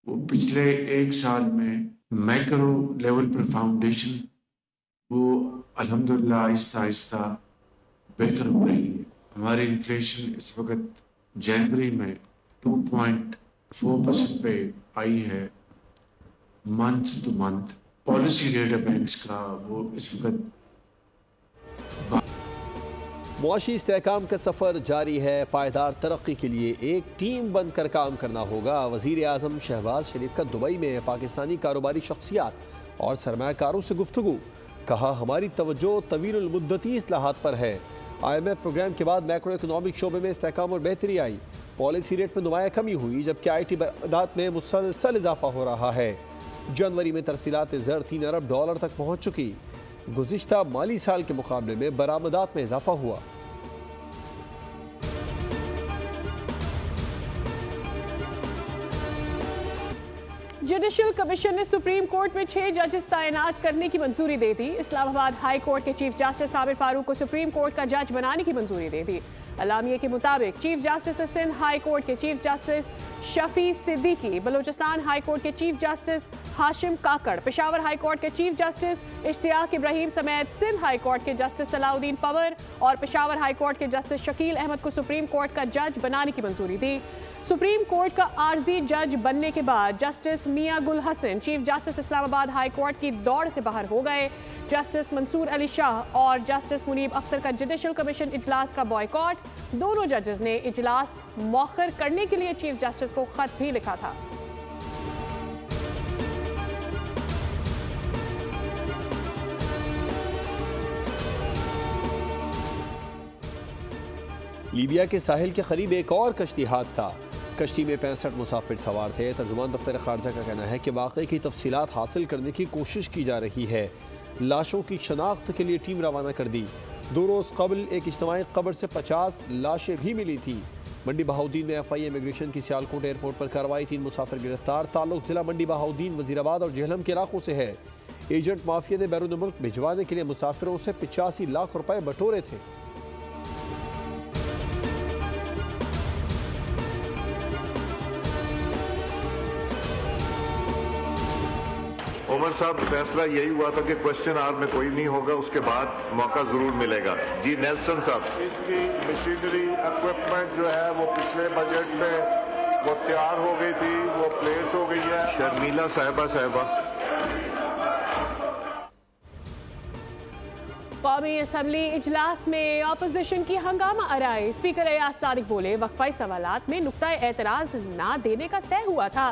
वो पिछले एक साल में मैक्रो लेवल पर फाउंडेशन वो अल्हम्दुलिल्लाह आहिस्ता आहिस्ता बेहतर हो रही है। हमारी इन्फ्लेशन इस वक्त जनवरी में 2.4% पे आई है month two month. Policy rate banks का वो इस वक्त मुआशी इस्तेहकाम का सफ़र जारी है। पायदार तरक्की के लिए एक टीम बनकर काम करना होगा। वज़ीर आज़म शहबाज शरीफ का दुबई में पाकिस्तानी कारोबारी शख्सियात और सरमायाकारों से गुफ्तगू। कहा, हमारी तवज्जो तवील मुद्दती इस्लाहात पर है। IMF प्रोग्राम के बाद मैक्रो इकनॉमिक शोबे में इस्तेहकाम और बेहतरी आई। पॉलिसी रेट में नुमाया कमी हुई, जबकि IT बरामदात में मुसलसल इजाफा हो रहा है। जनवरी में तरसीलात ज़र $3 अरब तक पहुँच चुकी। गुज़िश्ता माली साल के मुकाबले में बरामदात में इजाफा हुआ। जुडिशल कमीशन ने सुप्रीम कोर्ट में 6 जजेस तैनात करने की मंजूरी दे दी। इस्लामाबाद हाई कोर्ट के चीफ जस्टिस आबिद फारूक को सुप्रीम कोर्ट का जज बनाने की मंजूरी दे दी। अलामिया के मुताबिक चीफ जस्टिस ने सिंध हाई कोर्ट के chief justice Shafi Siddiqui, Balochistan high court के चीफ जस्टिस हाशिम काकड़, पेशावर हाई कोर्ट के चीफ जस्टिस इश्तियाक इब्राहिम समेत सिंध हाई कोर्ट के जस्टिस सलाउद्दीन पवर और पेशावर हाई कोर्ट के जस्टिस शकील अहमद को सुप्रीम कोर्ट का जज बनाने की मंजूरी दी। सुप्रीम कोर्ट का आर्जी जज बनने के बाद justice Mian Gul Hasan chief justice Islamabad high court की दौड़ से बाहर हो गए। जस्टिस मंसूर अली शाह और जस्टिस मुनीब अख्तर का जुडिशल कमीशन इजलास का बॉयकॉट। दोनों जजेस ने इजलास मौखर करने के लिए चीफ जस्टिस को खत भी लिखा था। लीबिया के साहिल के करीब एक और कश्ती हादसा। कश्ती में 65 मुसाफिर सवार थे। तर्जुमान दफ्तर खारजा का कहना है कि वाक़े की तफसीलात हासिल करने की कोशिश की जा रही है। लाशों की शनाख्त के लिए टीम रवाना कर दी। 2 रोज़ कबल एक इज्तिमाई कब्र से 50 लाशें भी मिली थी। मंडी बहाउद्दीन में FI इमिग्रेशन की सियालकोट एयरपोर्ट पर कार्रवाई। 3 मुसाफिर गिरफ्तार। ताल्लुक जिला मंडी बहाउद्दीन, वजीराबाद और जेहलम के इलाकों से है। एजेंट माफिया ने बैरून मुल्क भिजवाने के लिए मुसाफिरों से 85 लाख रुपए बटोरे थे। उमर साहब, फैसला यही हुआ था कि क्वेश्चन आवर में कोई नहीं होगा, उसके बाद मौका जरूर मिलेगा। जी नेल्सन साहब। इसकी मशीनरी इक्विपमेंट जो है वो पिछले बजट में वो तैयार हो गई थी, वो प्लेस हो गई है। शर्मिला साहिबा। कौमी असम्बली इजलास में अपोजिशन की हंगामा आराई। स्पीकर एयाज सादिक बोले, वक्फाई सवालात में नुक्ता एतराज ना देने का तय हुआ था।